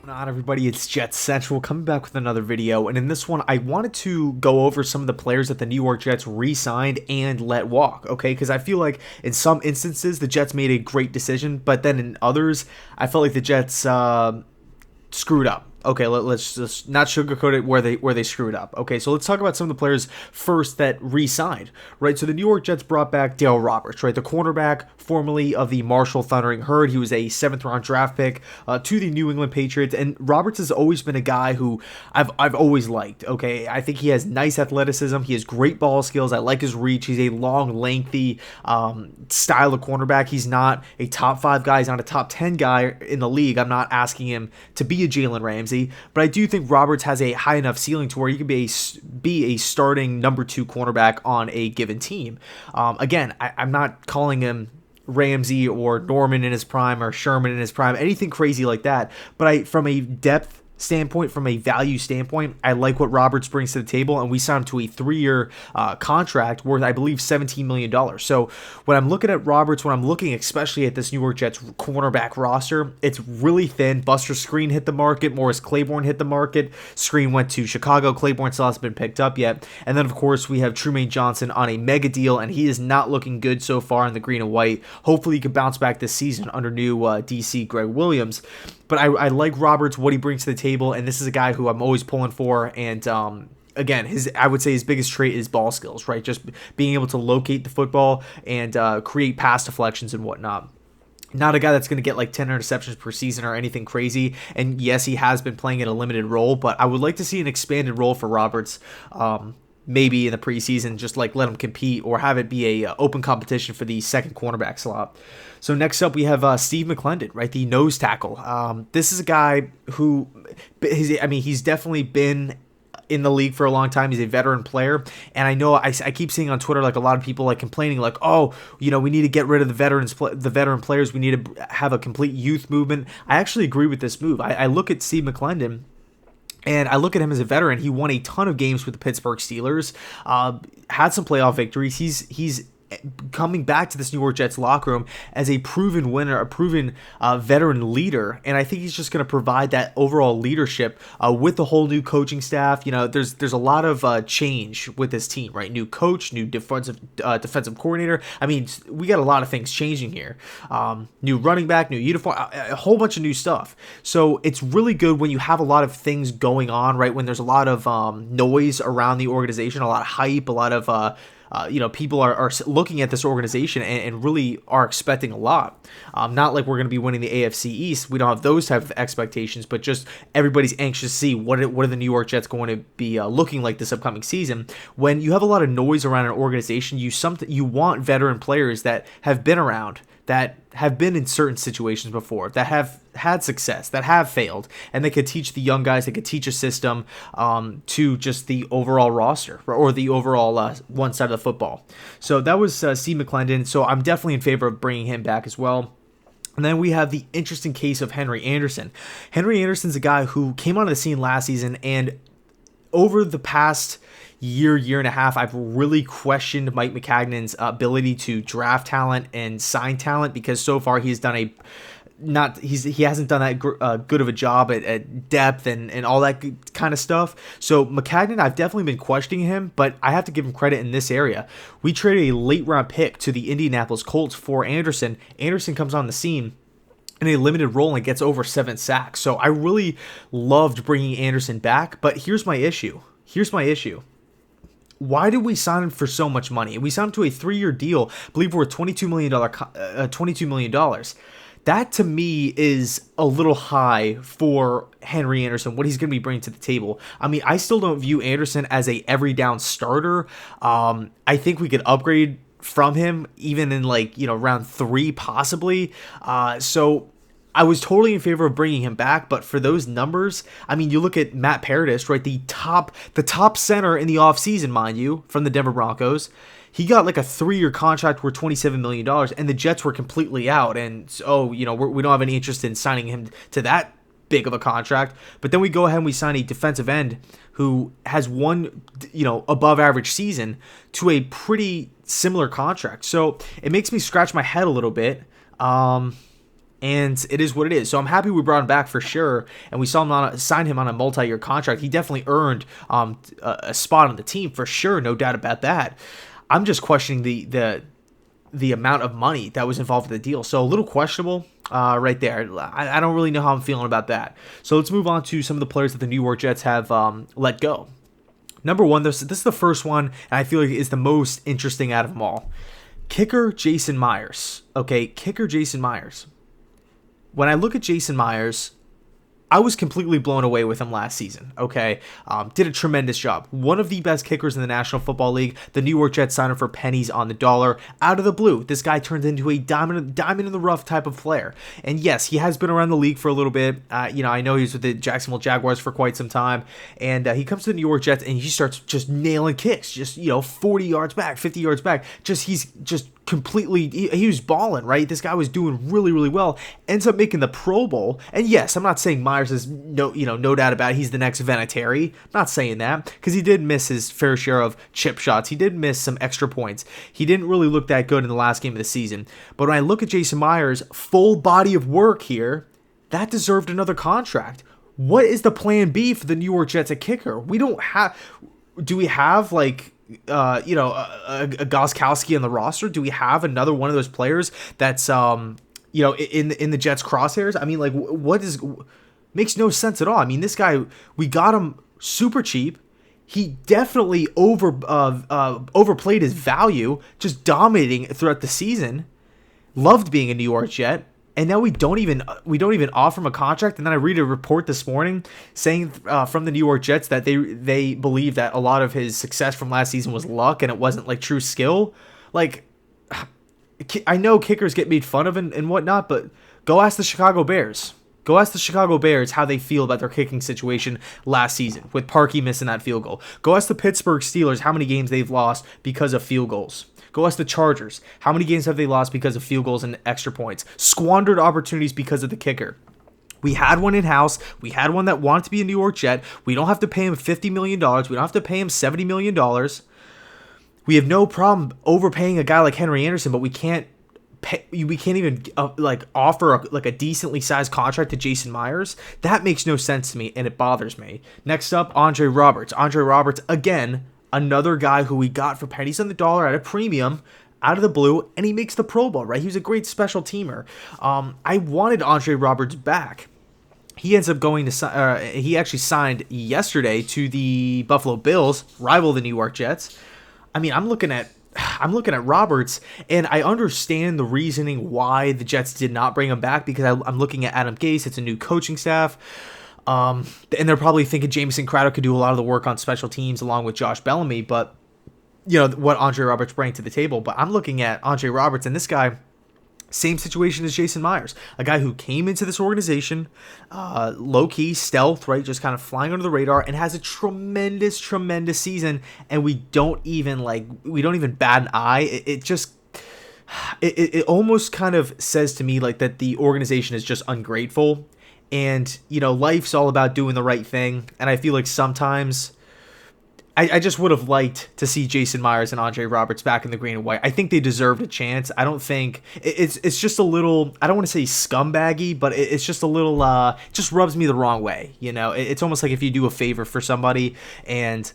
On everybody, it's JetsCentral coming back with another video, and in this one I wanted to go over some of the players that the New York Jets re-signed and let walk, okay? Because I feel like in some instances the Jets made a great decision, but then in others I felt like the Jets screwed up. Okay, let's just not sugarcoat it where they screwed up. Okay, so let's talk about some of the players first that re-signed, right? So the New York Jets brought back Dale Roberts, right? The cornerback formerly of the Marshall Thundering Herd. He was a 7th-round draft pick to the New England Patriots, and Roberts has always been a guy who I've always liked. Okay, I think he has nice athleticism. He has great ball skills. I like his reach. He's a long, lengthy style of cornerback. He's not a top 5 guy. He's not a top 10 guy in the league. I'm not asking him to be a Jalen Ramsey. But I do think Roberts has a high enough ceiling to where he can be a starting number 2 cornerback on a given team. Again, I'm not calling him Ramsey or Norman in his prime or Sherman in his prime, anything crazy like that. But from a depth standpoint, from a value standpoint, I like what Roberts brings to the table, and we signed him to a 3-year contract worth, I believe, $17 million. So when I'm looking at Roberts, when I'm looking especially at this New York Jets cornerback roster, it's really thin. Buster Skrine hit the market. Morris Claiborne hit the market. Skrine went to Chicago. Claiborne still hasn't been picked up yet. And then, of course, we have Truman Johnson on a mega deal, and he is not looking good so far in the green and white. Hopefully he can bounce back this season under new DC Greg Williams. But I like Roberts, what he brings to the table, and this is a guy who I'm always pulling for. And again, I would say his biggest trait is ball skills, right? Just being able to locate the football and create pass deflections and whatnot. Not a guy that's going to get like 10 interceptions per season or anything crazy. And yes, he has been playing in a limited role, but I would like to see an expanded role for Roberts. Maybe in the preseason, just like let him compete or have it be a open competition for the second cornerback slot. So next up we have Steve Mcclendon, right, the nose tackle. This is a guy who, he's definitely been in the league for a long time. He's a veteran player, and I know I keep seeing on Twitter like a lot of people like complaining like, oh, we need to get rid of the veteran players. We need to have a complete youth movement. I actually agree with this move. I look at Steve Mcclendon, and I look at him as a veteran. He won a ton of games with the Pittsburgh Steelers, had some playoff victories. He's coming back to this New York Jets locker room as a proven winner, a proven veteran leader, and I think he's just going to provide that overall leadership with the whole new coaching staff. There's a lot of change with this team, right? New coach, new defensive coordinator. I mean, we got a lot of things changing here. New running back, new uniform, a whole bunch of new stuff. So it's really good when you have a lot of things going on, right? When there's a lot of noise around the organization, a lot of hype, a lot of people are looking at this organization and really are expecting a lot. Not like we're going to be winning the AFC East. We don't have those type of expectations, but just everybody's anxious to see what are the New York Jets going to be looking like this upcoming season. When you have a lot of noise around an organization, you want veteran players that have been around, that have been in certain situations before, that have had success, that have failed, and they could teach the young guys, they could teach a system to just the overall roster or the overall one side of the football. So that was Steve Mcclendon, so I'm definitely in favor of bringing him back as well. And then we have the interesting case of Henry Anderson. Henry Anderson's a guy who came onto the scene last season, and over the past year and a half, I've really questioned Mike Maccagnan's ability to draft talent and sign talent, because so far he's done he hasn't done that good of a job at depth and all that kind of stuff. So Maccagnan, I've definitely been questioning him, but I have to give him credit in this area. We traded a late round pick to the Indianapolis Colts for Anderson. Anderson comes on the scene in a limited role and gets over 7 sacks. So I really loved bringing Anderson back, but here's my issue. Why did we sign him for so much money? We signed him to a 3-year deal, I believe worth $22 million. That to me is a little high for Henry Anderson, what he's going to be bringing to the table. I mean, I still don't view Anderson as a every down starter. I think we could upgrade from him even in round 3 possibly. So I was totally in favor of bringing him back, but for those numbers, I mean, you look at Matt Paradis, right? The top center in the offseason, mind you, from the Denver Broncos. He got like a 3-year contract worth $27 million, and the Jets were completely out. And we don't have any interest in signing him to that big of a contract. But then we go ahead and we sign a defensive end who has one, above average season to a pretty similar contract. So it makes me scratch my head a little bit. and it is what it is. So I'm happy we brought him back for sure, and we saw him sign him on a multi-year contract. He definitely earned a spot on the team for sure, no doubt about that. I'm just questioning the amount of money that was involved in the deal. So a little questionable right there. I don't really know how I'm feeling about that. So let's move on to some of the players that the New York Jets have let go. Number one, this is the first one, and I feel like is the most interesting out of them all. Kicker Jason Meyers. Okay, kicker Jason Meyers. When I look at Jason Meyers, I was completely blown away with him last season, okay? Did a tremendous job. One of the best kickers in the National Football League. The New York Jets signed him for pennies on the dollar. Out of the blue, this guy turned into a diamond in the rough type of player. And yes, he has been around the league for a little bit. I know he was with the Jacksonville Jaguars for quite some time. And he comes to the New York Jets and he starts just nailing kicks. Just, 40 yards back, 50 yards back. He's just completely, he was balling, right? This guy was doing really, really well. Ends up making the Pro Bowl. And yes, I'm not saying Meyers is no doubt about it. He's the next Vinatieri. Not saying that, because he did miss his fair share of chip shots. He did miss some extra points. He didn't really look that good in the last game of the season. But when I look at Jason Meyers' full body of work here, that deserved another contract. What is the plan B for the New York Jets at kicker? We don't have. Do we have a Gostkowski on the roster? Do we have another one of those players that's in the Jets crosshairs? I mean, like, what is, makes no sense at all. I mean, this guy, we got him super cheap. He definitely overplayed his value, just dominating throughout the season. Loved being a New York Jet. And now we don't even offer him a contract. And then I read a report this morning saying from the New York Jets that they believe that a lot of his success from last season was luck and it wasn't like true skill. Like, I know kickers get made fun of and whatnot, but go ask the Chicago Bears. Go ask the Chicago Bears how they feel about their kicking situation last season with Parkey missing that field goal. Go ask the Pittsburgh Steelers how many games they've lost because of field goals. Go ask the Chargers. How many games have they lost because of field goals and extra points? Squandered opportunities because of the kicker. We had one in-house. We had one that wanted to be a New York Jet. We don't have to pay him $50 million. We don't have to pay him $70 million. We have no problem overpaying a guy like Henry Anderson, but we can't even offer a decently sized contract to Jason Meyers. That makes no sense to me, and it bothers me. Next up, Andre Roberts. Andre Roberts, again, another guy who we got for pennies on the dollar at a premium out of the blue, and he makes the Pro Bowl, right? He was a great special teamer. I wanted Andre Roberts back. He ends up going to he actually signed yesterday to the Buffalo Bills, rival the New York Jets. I mean, I'm looking at Roberts, and I understand the reasoning why the Jets did not bring him back, because I'm looking at Adam Gase. It's a new coaching staff. And they're probably thinking Jamison Crowder could do a lot of the work on special teams along with Josh Bellamy, but what Andre Roberts bring to the table. But I'm looking at Andre Roberts, and this guy, same situation as Jason Meyers, a guy who came into this organization, low-key, stealth, right, just kind of flying under the radar, and has a tremendous, tremendous season, and we don't even bat an eye. It almost kind of says to me like that the organization is just ungrateful. And, life's all about doing the right thing. And I feel like sometimes I just would have liked to see Jason Meyers and Andre Roberts back in the green and white. I think they deserved a chance. I don't think it's just a little, I don't want to say scumbaggy, but it's just a little, just rubs me the wrong way. It's almost like if you do a favor for somebody and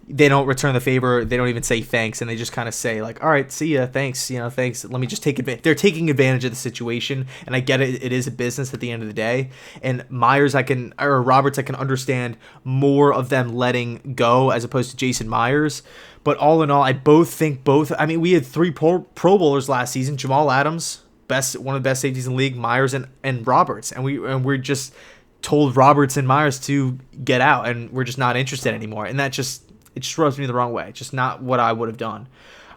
they don't return the favor, they don't even say thanks, and they just kind of say like, all right, see ya, thanks, thanks, let me just take advantage. They're taking advantage of the situation, and I get it, it is a business at the end of the day, and Roberts, I can understand more of them letting go as opposed to Jason Meyers, but all in all, I mean, we had 3 Pro Bowlers last season, Jamal Adams, one of the best safeties in the league, Meyers and Roberts, and we're just told Roberts and Meyers to get out, and we're just not interested anymore, and it just rubs me the wrong way. Just not what I would have done.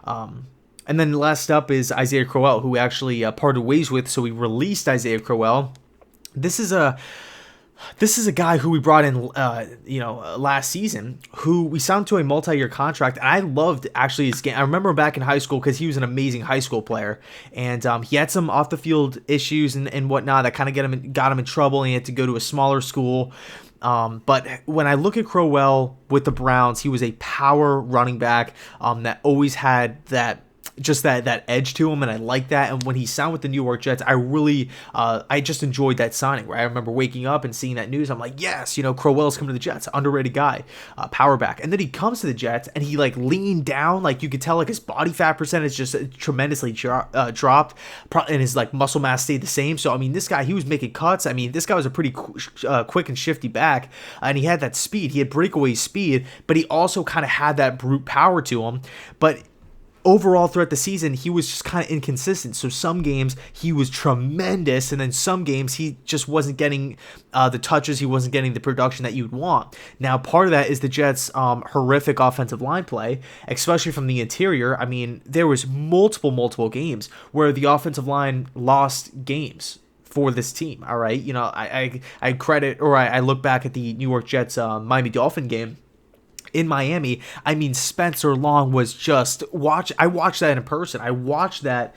And then last up is Isaiah Crowell, who we actually parted ways with. So we released Isaiah Crowell. This is a guy who we brought in, last season, who we signed to a multi-year contract. And I loved actually his game. I remember him back in high school because he was an amazing high school player, and he had some off the field issues and whatnot that kind of got him in trouble. And he had to go to a smaller school. But when I look at Crowell with the Browns, he was a power running back that always had that just that edge to him, and I like that. And when he signed with the New York Jets, I really I just enjoyed that signing. Right, I remember waking up and seeing that news. I'm like, yes, Crowell's coming to the Jets, underrated guy, power back. And then he comes to the Jets, and he like leaned down, like you could tell like his body fat percentage just tremendously dropped, and his like muscle mass stayed the same. So I mean, this guy, he was making cuts. I mean, this guy was a pretty quick and shifty back, and he had that speed. He had breakaway speed, but he also kind of had that brute power to him. But overall throughout the season, he was just kind of inconsistent. So some games he was tremendous, and then some games he just wasn't getting the touches, he wasn't getting the production that you'd want. Now, part of that is the Jets' horrific offensive line play, especially from the interior. I mean, there was multiple games where the offensive line lost games for this team. All right, I credit, or I look back at the New York Jets Miami Dolphin game in Miami. I mean, Spencer Long was just I watched that in person. I watched that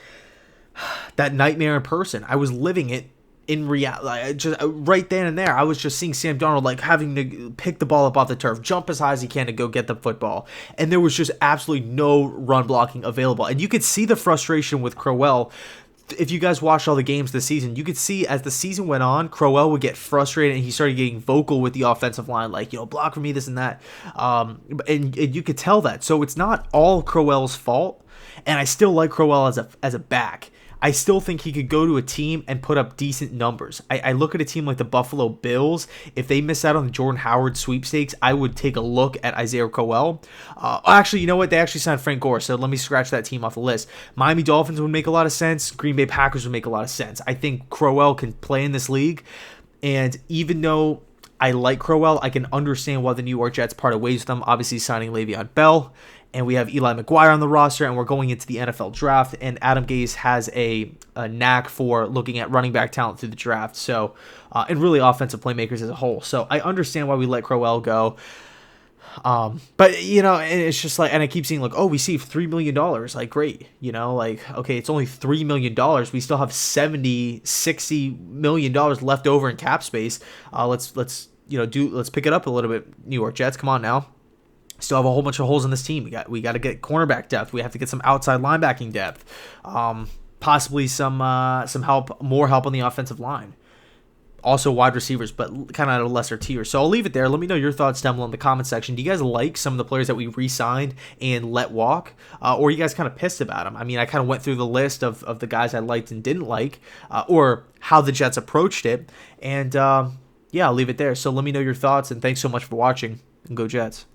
nightmare in person. I was living it in reality, just right then and there. I was just seeing Sam Darnold like having to pick the ball up off the turf, jump as high as he can to go get the football, and there was just absolutely no run blocking available. And you could see the frustration with Crowell. If you guys watched all the games this season, you could see as the season went on, Crowell would get frustrated, and he started getting vocal with the offensive line, like, block for me, this and that. And you could tell that. So it's not all Crowell's fault, and I still like Crowell as a back. I still think he could go to a team and put up decent numbers. I look at a team like the Buffalo Bills. If they miss out on the Jordan Howard sweepstakes, I would take a look at Isaiah Crowell. Actually, you know what? They actually signed Frank Gore, so let me scratch that team off the list. Miami Dolphins would make a lot of sense. Green Bay Packers would make a lot of sense. I think Crowell can play in this league, and even though I like Crowell, I can understand why the New York Jets parted ways with them, obviously signing Le'Veon Bell. And we have Eli McGuire on the roster, and we're going into the NFL draft. And Adam Gase has a knack for looking at running back talent through the draft, so and really offensive playmakers as a whole. So I understand why we let Crowell go. But and it's just like, and I keep seeing like, oh, we saved $3 million. Like, great, like, okay, it's only $3 million. We still have $60 million left over in cap space. Let's pick it up a little bit. New York Jets, come on now. Still have a whole bunch of holes in this team. We got to get cornerback depth. We have to get some outside linebacking depth. Possibly some help, more help on the offensive line. Also wide receivers, but kind of at a lesser tier. So I'll leave it there. Let me know your thoughts down below in the comment section. Do you guys like some of the players that we re-signed and let walk? Or are you guys kind of pissed about them? I mean, I kind of went through the list of the guys I liked and didn't like, or how the Jets approached it. And yeah, I'll leave it there. So let me know your thoughts, and thanks so much for watching. And go Jets.